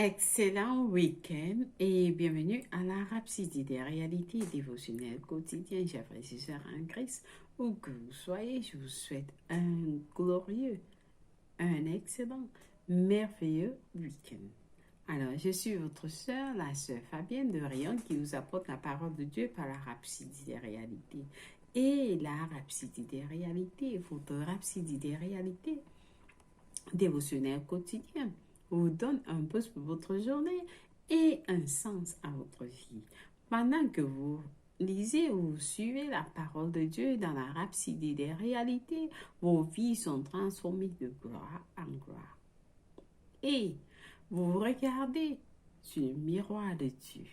Excellent week-end et bienvenue à la Rhapsodie des réalités dévotionnelles quotidiennes, chers frères et sœurs en Christ. Où que vous soyez, je vous souhaite un glorieux, un excellent, merveilleux week-end. Alors, je suis votre sœur, la sœur Fabienne de Rion, qui vous apporte la parole de Dieu par la Rhapsodie des réalités. Et la Rhapsodie des réalités, votre Rhapsodie des réalités dévotionnelle quotidienne vous donne un boost pour votre journée et un sens à votre vie. Pendant que vous lisez ou vous suivez la parole de Dieu dans la rhapsodie des réalités, vos vies sont transformées de gloire en gloire. Et vous regardez sur le miroir de Dieu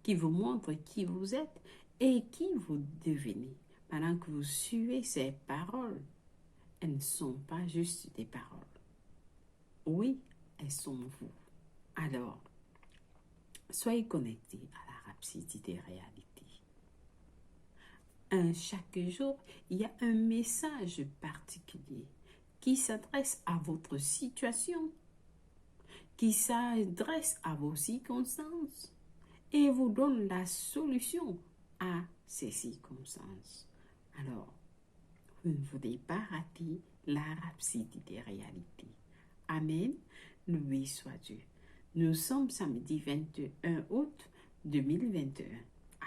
qui vous montre qui vous êtes et qui vous devenez. Pendant que vous suivez ces paroles, elles ne sont pas juste des paroles. Oui, elles sont vous. Alors, soyez connectés à la rhapsodie des réalités. Chaque jour, il y a un message particulier qui s'adresse à votre situation, qui s'adresse à vos circonstances et vous donne la solution à ces circonstances. Alors, vous ne voulez pas rater la rhapsodie des réalités. Amen. Loué soit Dieu. Nous sommes samedi 21 août 2021.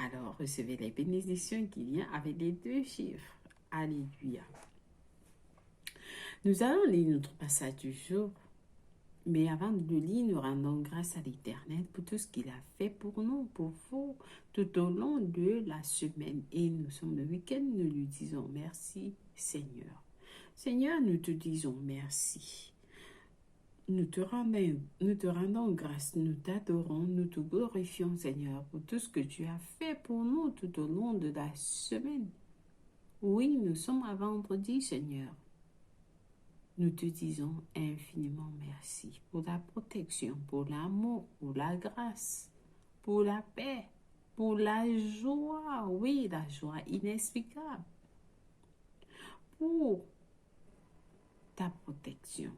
Alors, recevez les bénédictions qui viennent avec les deux chiffres. Alléluia. Nous allons lire notre passage du jour. Mais avant de le lire, nous rendons grâce à l'Éternel pour tout ce qu'il a fait pour nous, pour vous, tout au long de la semaine. Et nous sommes le week-end, nous lui disons merci, Seigneur. Seigneur, nous te disons merci. Nous te rendons grâce, nous t'adorons, nous te glorifions, Seigneur, pour tout ce que tu as fait pour nous tout au long de la semaine. Oui, nous sommes à vendredi, Seigneur. Nous te disons infiniment merci pour la protection, pour l'amour, pour la grâce, pour la paix, pour la joie, oui, la joie inexplicable, pour ta protection.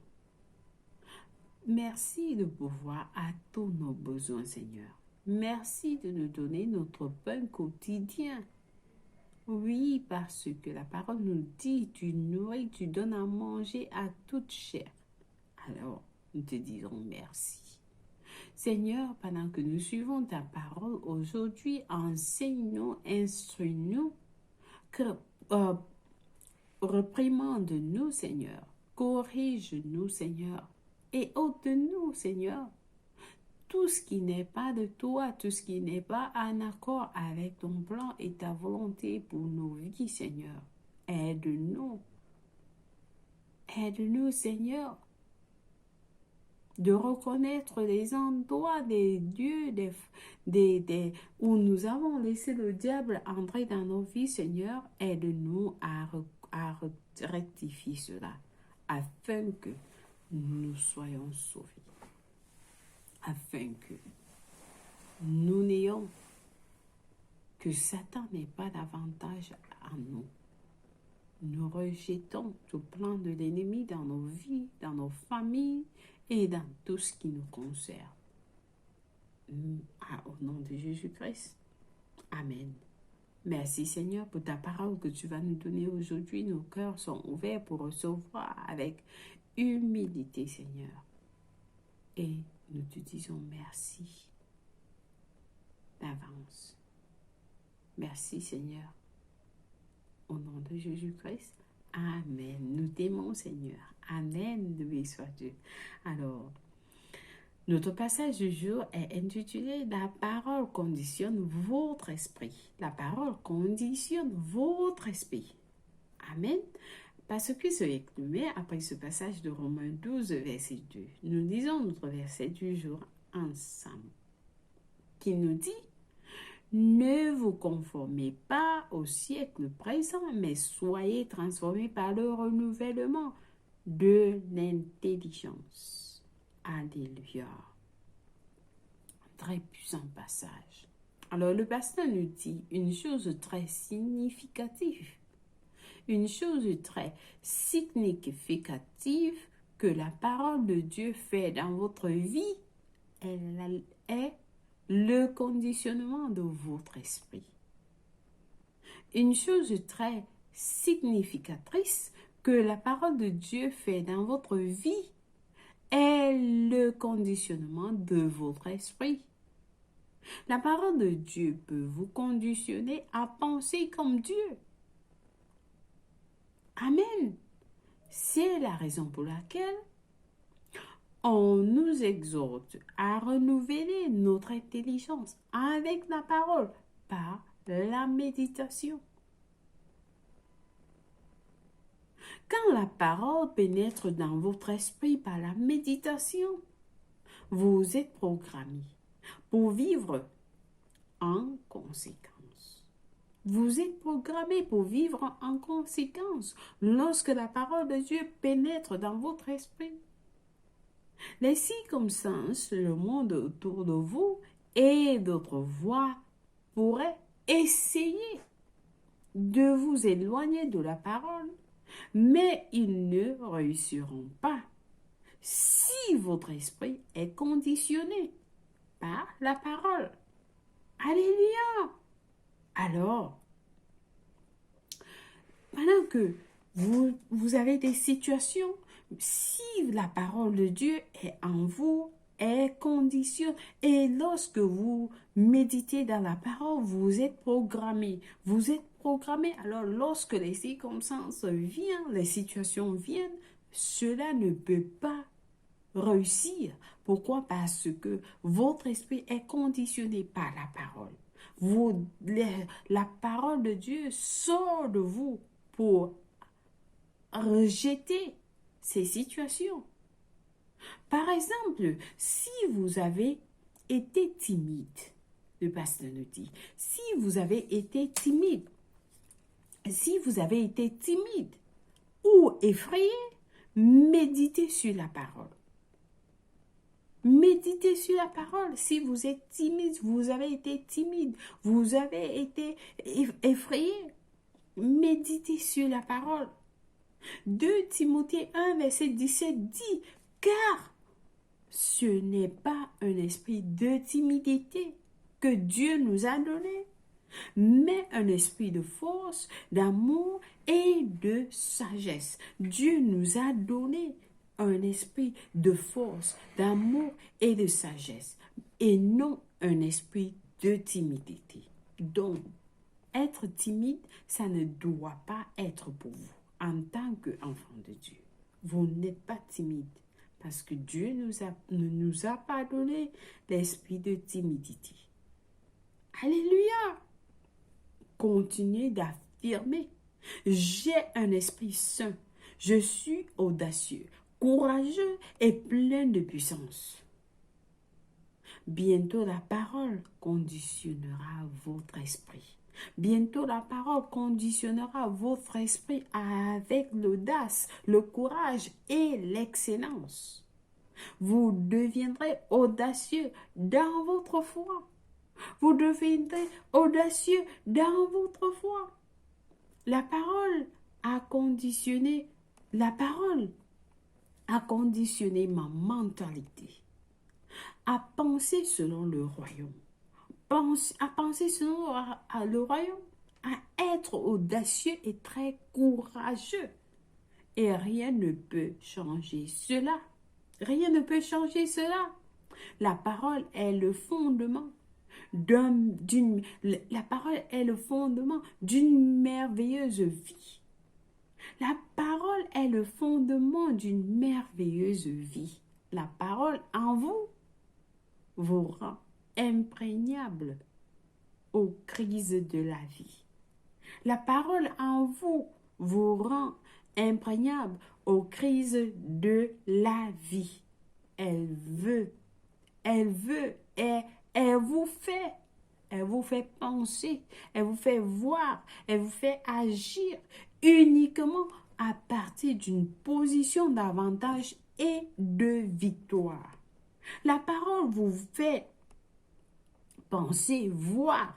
Merci de pouvoir à tous nos besoins, Seigneur. Merci de nous donner notre pain quotidien. Oui, parce que la parole nous dit, tu nourris, tu donnes à manger à toute chair. Alors, nous te disons merci. Seigneur, pendant que nous suivons ta parole aujourd'hui, enseigne-nous, instruis-nous, reprimande-nous, Seigneur, corrige-nous, Seigneur, et ôte-nous, Seigneur, tout ce qui n'est pas de toi, tout ce qui n'est pas en accord avec ton plan et ta volonté pour nos vies, Seigneur. Aide-nous. Aide-nous, Seigneur, de reconnaître les endroits des dieux où nous avons laissé le diable entrer dans nos vies, Seigneur. Aide-nous à rectifier cela, afin que nous soyons sauvés, afin que nous n'ayons que Satan n'ait pas d'avantage en nous. Nous rejetons tout plan de l'ennemi dans nos vies, dans nos familles et dans tout ce qui nous concerne. Au nom de Jésus-Christ. Amen. Merci Seigneur pour ta parole que tu vas nous donner aujourd'hui. Nos cœurs sont ouverts pour recevoir avec humilité, Seigneur. Et nous te disons merci d'avance. Merci Seigneur. Au nom de Jésus-Christ. Amen. Nous t'aimons Seigneur. Amen. Loué soit Dieu. Alors, notre passage du jour est intitulé « La parole conditionne votre esprit ». La parole conditionne votre esprit. Amen. Parce que ce est après ce passage de Romains 12, verset 2. Nous lisons notre verset du jour ensemble, qui nous dit « Ne vous conformez pas au siècle présent, mais soyez transformés par le renouvellement de l'intelligence. » Alléluia. Très puissant passage. Alors le pasteur nous dit une chose très significative. Une chose très significative que la parole de Dieu fait dans votre vie est le conditionnement de votre esprit. Une chose très significatrice que la parole de Dieu fait dans votre vie est le conditionnement de votre esprit. La parole de Dieu peut vous conditionner à penser comme Dieu. Amen. C'est la raison pour laquelle on nous exhorte à renouveler notre intelligence avec la parole par la méditation. Quand la parole pénètre dans votre esprit par la méditation, vous êtes programmé pour vivre en conséquence. Vous êtes programmé pour vivre en conséquence lorsque la parole de Dieu pénètre dans votre esprit. Les circonstances, le monde autour de vous et d'autres voix pourraient essayer de vous éloigner de la parole, mais ils ne réussiront pas si votre esprit est conditionné par la parole. Alléluia! Alors, pendant que vous avez des situations, si la parole de Dieu est en vous, est conditionnée, et lorsque vous méditez dans la parole, vous êtes programmé. Vous êtes programmé, alors lorsque les circonstances viennent, les situations viennent, cela ne peut pas réussir. Pourquoi? Parce que votre esprit est conditionné par la parole. La parole de Dieu sort de vous pour rejeter ces situations. Par exemple, si vous avez été timide, le pasteur nous dit, si vous avez été timide ou effrayé, méditez sur la parole. Méditez sur la parole. Si vous êtes timide, vous avez été timide, vous avez été effrayé, méditez sur la parole. 2 Timothée 1, verset 17 dit, car ce n'est pas un esprit de timidité que Dieu nous a donné, mais un esprit de force, d'amour et de sagesse. Dieu nous a donné un esprit de force, d'amour et de sagesse, et non un esprit de timidité. Donc, être timide, ça ne doit pas être pour vous en tant qu'enfant de Dieu. Vous n'êtes pas timide parce que Dieu ne nous a pas donné l'esprit de timidité. Alléluia! Continuez d'affirmer. J'ai un esprit saint. Je suis audacieux, courageux et plein de puissance. Bientôt la parole conditionnera votre esprit. Bientôt la parole conditionnera votre esprit avec l'audace, le courage et l'excellence. Vous deviendrez audacieux dans votre foi. Vous deviendrez audacieux dans votre foi. La parole a conditionné ma mentalité à penser selon le royaume. À penser selon le royaume, à être audacieux et très courageux. Et rien ne peut changer cela. Rien ne peut changer cela. La parole est le fondement la parole est le fondement d'une merveilleuse vie. La parole est le fondement d'une merveilleuse vie. La parole en vous rend imprégnable aux crises de la vie. La parole en vous rend imprégnable aux crises de la vie. Elle vous fait penser, elle vous fait voir, elle vous fait agir uniquement à partir d'une position d'avantage et de victoire. La parole vous fait penser, voir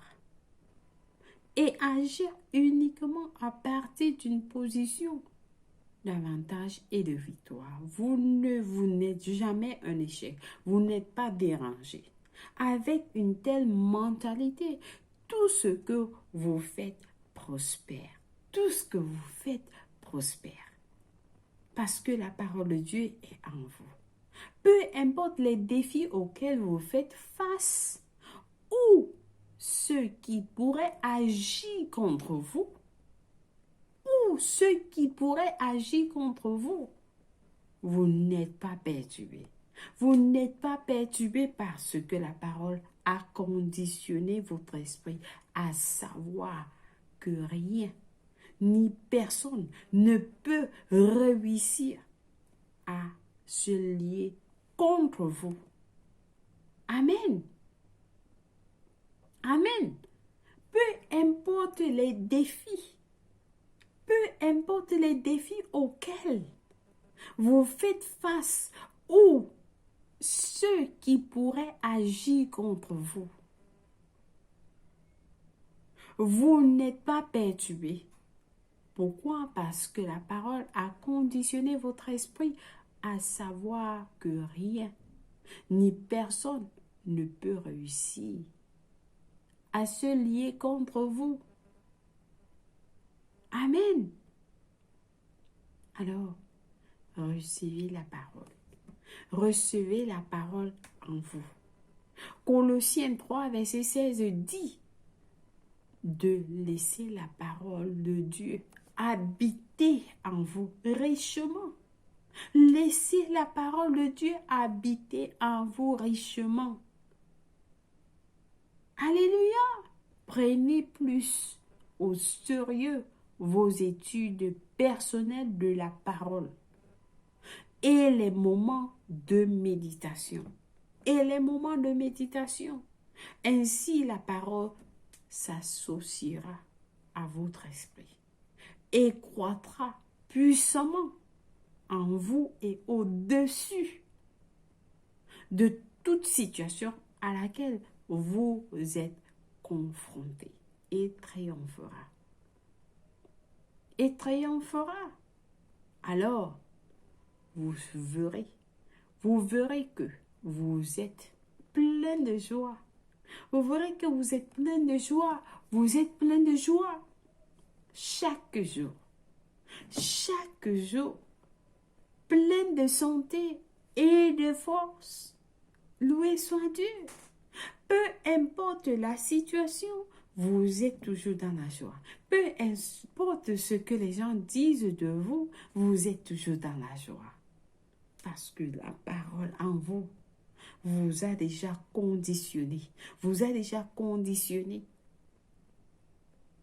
et agir uniquement à partir d'une position d'avantages et de victoires. Vous n'êtes jamais un échec. Vous n'êtes pas dérangé. Avec une telle mentalité, tout ce que vous faites prospère. Tout ce que vous faites prospère. Parce que la parole de Dieu est en vous. Peu importe les défis auxquels vous faites face ou ceux qui pourraient agir contre vous, ceux qui pourraient agir contre vous, vous n'êtes pas perturbé. Vous n'êtes pas perturbé parce que la parole a conditionné votre esprit à savoir que rien ni personne ne peut réussir à se lier contre vous. Amen. Amen. Peu importe les défis, auxquels vous faites face ou ceux qui pourraient agir contre vous, vous n'êtes pas perturbé. Pourquoi? Parce que la parole a conditionné votre esprit à savoir que rien ni personne ne peut réussir à se lier contre vous. Amen. Alors, recevez la parole. Recevez la parole en vous. Colossiens 3, verset 16 dit de laisser la parole de Dieu habiter en vous richement. Laissez la parole de Dieu habiter en vous richement. Alléluia! Prenez plus au sérieux vos études personnelles de la parole et les moments de méditation. Ainsi, la parole s'associera à votre esprit et croîtra puissamment en vous et au-dessus de toute situation à laquelle vous êtes confronté et triomphera. Alors, vous verrez que vous êtes plein de joie. Vous verrez que vous êtes plein de joie. Vous êtes plein de joie. Chaque jour, plein de santé et de force. Loué soit Dieu. Peu importe la situation, vous êtes toujours dans la joie. Peu importe ce que les gens disent de vous, vous êtes toujours dans la joie. Parce que la parole en vous vous a déjà conditionné.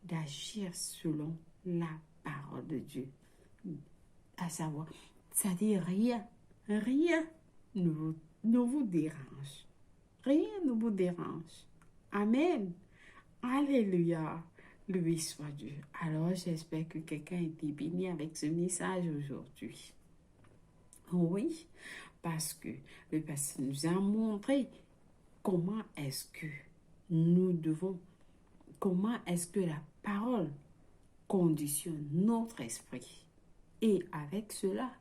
D'agir selon la parole de Dieu. À savoir, c'est-à-dire rien ne vous dérange. Rien ne vous dérange. Amen. Alléluia. Loué soit Dieu. Alors, j'espère que quelqu'un a été béni avec ce message aujourd'hui. Oui, parce que le pasteur nous a montré comment est-ce que la parole conditionne notre esprit. Et avec cela,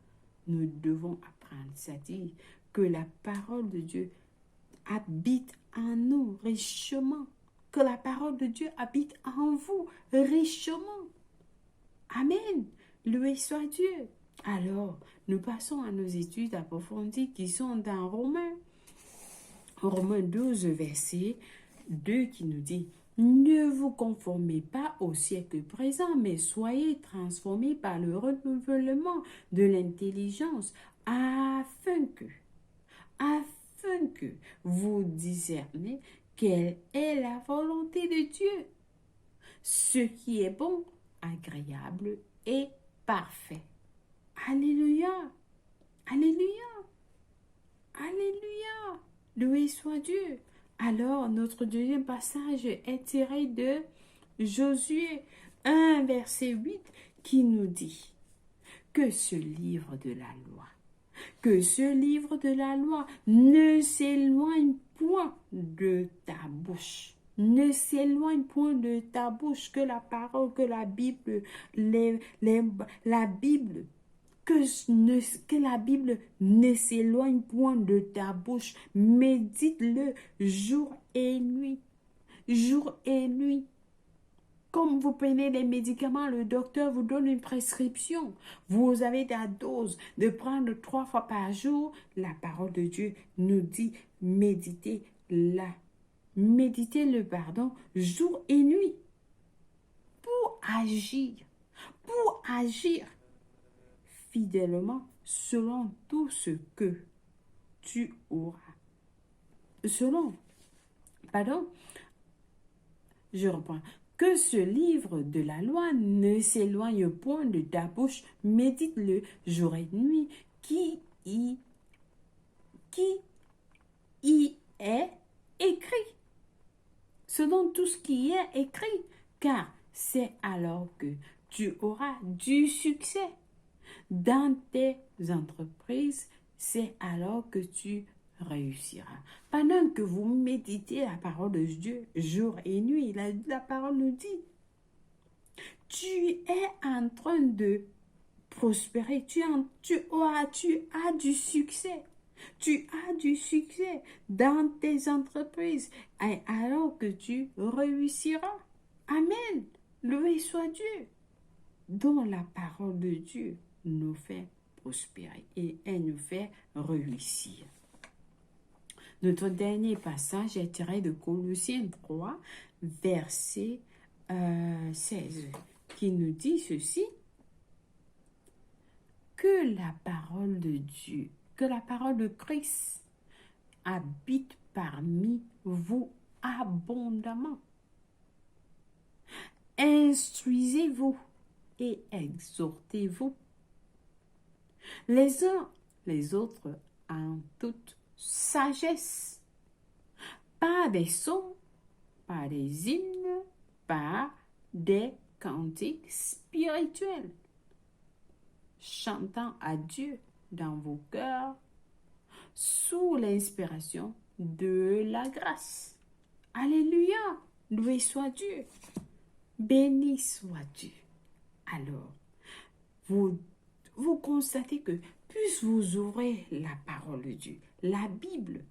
nous devons apprendre, c'est-à-dire que la parole de Dieu habite en nous richement. Que la parole de Dieu habite en vous richement. Amen. Loué soit Dieu. Alors, nous passons à nos études approfondies qui sont dans Romains 12, verset 2 qui nous dit « Ne vous conformez pas au siècle présent, mais soyez transformés par le renouvellement de l'intelligence afin que vous discerniez quelle est la volonté de Dieu, ce qui est bon, agréable et parfait. » Alléluia, alléluia, alléluia, loué soit Dieu. Alors, notre deuxième passage est tiré de Josué 1, verset 8, qui nous dit que ce livre de la loi ne s'éloigne point de ta bouche. Ne s'éloigne point de ta bouche, que la parole, que la Bible, la Bible que la Bible ne s'éloigne point de ta bouche. Médite-le jour et nuit. Jour et nuit. Comme vous prenez des médicaments, le docteur vous donne une prescription. Vous avez la dose de prendre 3 fois par jour. La parole de Dieu nous dit méditez-le, jour et nuit pour agir fidèlement selon tout ce que tu auras. Je reprends. Que ce livre de la loi ne s'éloigne point de ta bouche, médite-le jour et nuit, qui y est écrit. Selon tout ce qui y est écrit, car c'est alors que tu auras du succès dans tes entreprises, c'est alors que tu réussiras. Pendant que vous méditez la parole de Dieu jour et nuit, la parole nous dit, tu es en train de prospérer, tu as du succès. Tu as du succès dans tes entreprises et alors que tu réussiras. Amen. Loué soit Dieu, dont la parole de Dieu nous fait prospérer et elle nous fait réussir. Notre dernier passage est tiré de Colossiens 3, verset 16, qui nous dit ceci, que la parole de Dieu, que la parole de Christ habite parmi vous abondamment. Instruisez-vous et exhortez-vous les uns les autres en toute sagesse, par des sons, par des hymnes, par des cantiques spirituels, chantant à Dieu dans vos cœurs sous l'inspiration de la grâce. Alléluia, loué soit Dieu, béni soit Dieu. Alors, vous constatez que plus vous ouvrez la parole de Dieu, la Bible,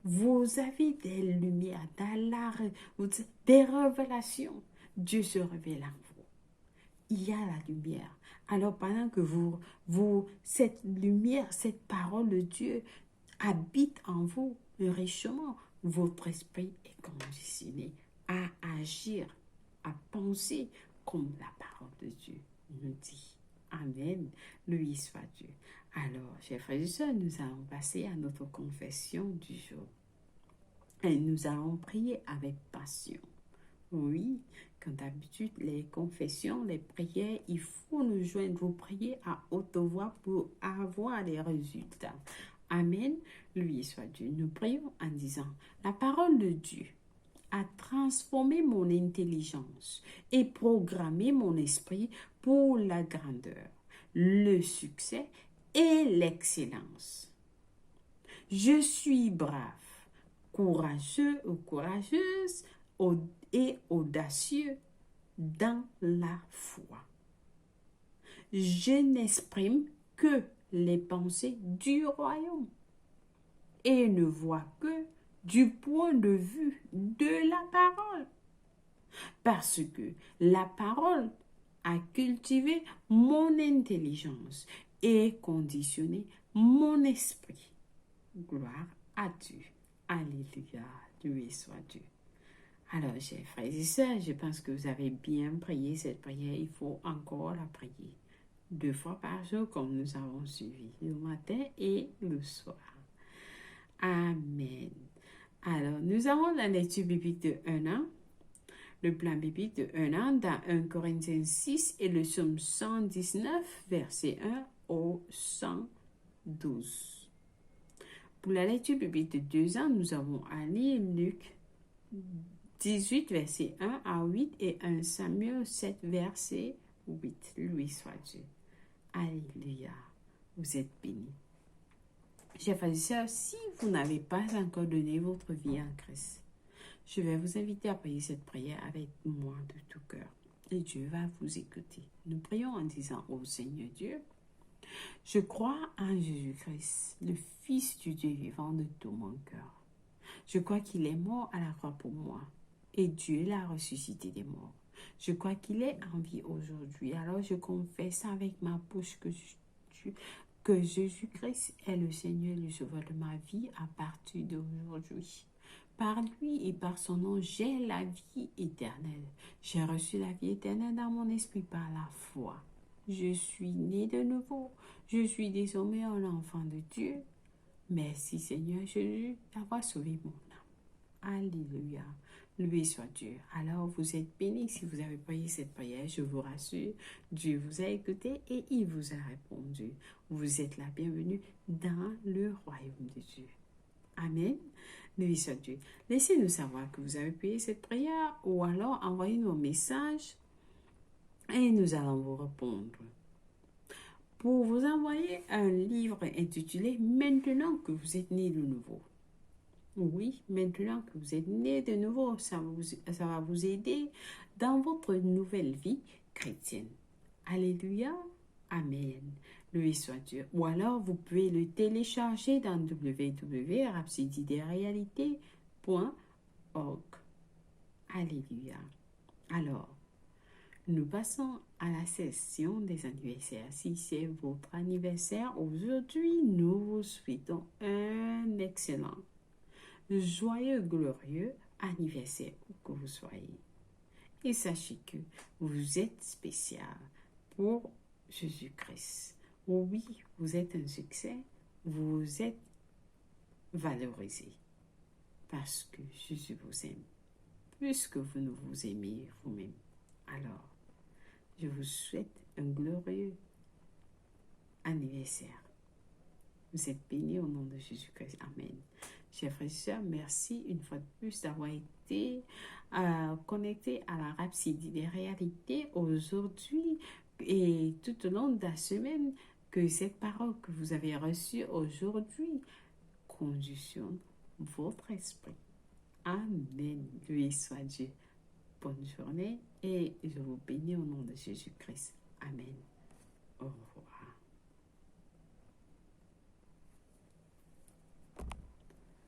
vous avez des lumières, des révélations. Dieu se révèle en vous. Il y a la lumière. Alors pendant que cette lumière, cette parole de Dieu habite en vous richement, votre esprit est conditionné à agir, à penser comme la parole de Dieu nous dit. Amen. Loué soit Dieu. Alors, chers frères et sœurs, nous allons passer à notre confession du jour. Et nous allons prier avec passion. Oui, comme d'habitude, les confessions, les prières, il faut nous joindre. Vous priez à haute voix pour avoir des résultats. Amen. Loué soit Dieu. Nous prions en disant, la parole de Dieu a transformé mon intelligence et programmé mon esprit pour la grandeur, le succès et l'excellence. Je suis brave, courageux ou courageuse et audacieux dans la foi. Je n'exprime que les pensées du royaume et ne vois que du point de vue de la parole. Parce que la parole a cultivé mon intelligence et conditionné mon esprit. Gloire à Dieu. Alléluia. Loué soit Dieu. Alors, chers frères et sœurs, je pense que vous avez bien prié cette prière. Il faut encore la prier 2 fois par jour, comme nous avons suivi, le matin et le soir. Amen. Alors, nous avons la lecture biblique de 1 an, le plan biblique de 1 an dans 1 Corinthiens 6 et le psaume 119, verset 1 au 112. Pour la lecture biblique de 2 ans, nous avons à lire Luc 18, verset 1 à 8 et 1 Samuel 7, verset 8. Loué soit Dieu. Alléluia. Vous êtes bénis. Chers frères et sœurs, si vous n'avez pas encore donné votre vie en Christ, je vais vous inviter à prier cette prière avec moi de tout cœur. Et Dieu va vous écouter. Nous prions en disant, ô Seigneur Dieu, Je crois en Jésus-Christ, le Fils du Dieu vivant de tout mon cœur. Je crois qu'il est mort à la croix pour moi et Dieu l'a ressuscité des morts. Je crois qu'il est en vie aujourd'hui. Alors je confesse avec ma bouche que Jésus-Christ est le Seigneur et le Sauveur de ma vie à partir d'aujourd'hui. Par lui et par son nom, j'ai la vie éternelle. J'ai reçu la vie éternelle dans mon esprit par la foi. Je suis né de nouveau. Je suis désormais un enfant de Dieu. Merci Seigneur Jésus d'avoir sauvé mon âme. Alléluia. Loué soit Dieu. Alors vous êtes bénis si vous avez prié cette prière. Je vous rassure, Dieu vous a écouté et il vous a répondu. Vous êtes la bienvenue dans le royaume de Dieu. Amen. Loué soit Dieu. Laissez-nous savoir que vous avez prié cette prière ou alors envoyez-nous un message et nous allons vous répondre. Pour vous envoyer un livre intitulé « Maintenant que vous êtes né de nouveau ». Oui, maintenant que vous êtes né de nouveau, ça va vous aider dans votre nouvelle vie chrétienne. Alléluia. Amen. Loué soit Dieu. Ou alors, vous pouvez le télécharger dans www.rhapsodidesrealités.org. Alléluia. Alors, nous passons à la session des anniversaires. Si c'est votre anniversaire aujourd'hui, nous vous souhaitons un excellent, joyeux, glorieux anniversaire où que vous soyez. Et sachez que vous êtes spécial pour Jésus-Christ. Oui, vous êtes un succès, vous êtes valorisé parce que Jésus vous aime plus que vous ne vous aimez vous-même. Alors, je vous souhaite un glorieux anniversaire. Vous êtes bénis au nom de Jésus-Christ. Amen. Chers frères et sœurs, merci une fois de plus d'avoir été connectés à la Rhapsodie des réalités aujourd'hui et tout au long de la semaine, que cette parole que vous avez reçue aujourd'hui conditionne votre esprit. Amen. Loué soit Dieu. Bonne journée et je vous bénis au nom de Jésus-Christ. Amen. Au revoir.